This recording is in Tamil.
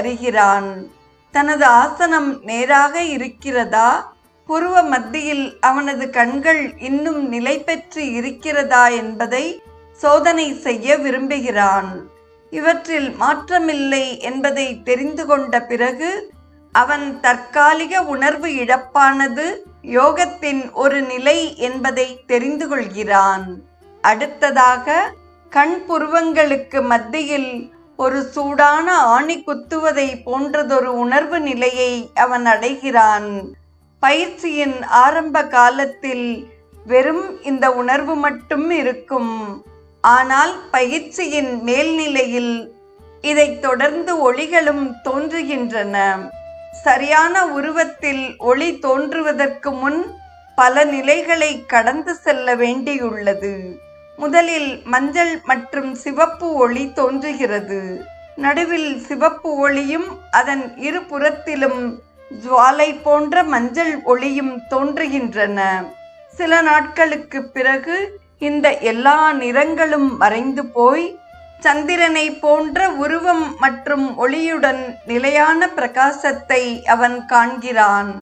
அறிகிறான். தனது ஆசனம் நேராக இருக்கிறதா, புருவ மத்தியில் அவனது கண்கள் இன்னும் நிலை பெற்று இருக்கிறதா என்பதை சோதனை செய்ய விரும்புகிறான். இவற்றில் மாற்றமில்லை என்பதை தெரிந்து கொண்ட பிறகு அவன் தற்காலிக உணர்வு இழப்பானது யோகத்தின் ஒரு நிலை என்பதை தெரிந்து கொள்கிறான். அடுத்ததாக கண் புருவங்களுக்கு மத்தியில் ஒரு சூடான ஆணி குத்துவதை போன்றதொரு உணர்வு நிலையை அவன் அடைகிறான். பயிற்சியின் ஆரம்ப காலத்தில் வெறும் இந்த உணர்வு மட்டும் இருக்கும். ஆனால் பயிற்சியின் மேல்நிலையில் இதைத் தொடர்ந்து ஒளிகளும் தோன்றுகின்றன. சரியான உருவத்தில் ஒளி தோன்றுவதற்கு முன் பல நிலைகளை கடந்து செல்ல வேண்டியுள்ளது. முதலில் மஞ்சள் மற்றும் சிவப்பு ஒளி தோன்றுகிறது. நடுவில் சிவப்பு ஒளியும் அதன் இருபுறத்திலும் ஜுவாலை போன்ற மஞ்சள் ஒளியும் தோன்றுகின்றன. சில நாட்களுக்கு பிறகு இந்த எல்லா நிறங்களும் மறைந்து போய் சந்திரனை போன்ற உருவம் மற்றும் ஒளியுடன் நிலையான பிரகாசத்தை அவன் காண்கிறான்.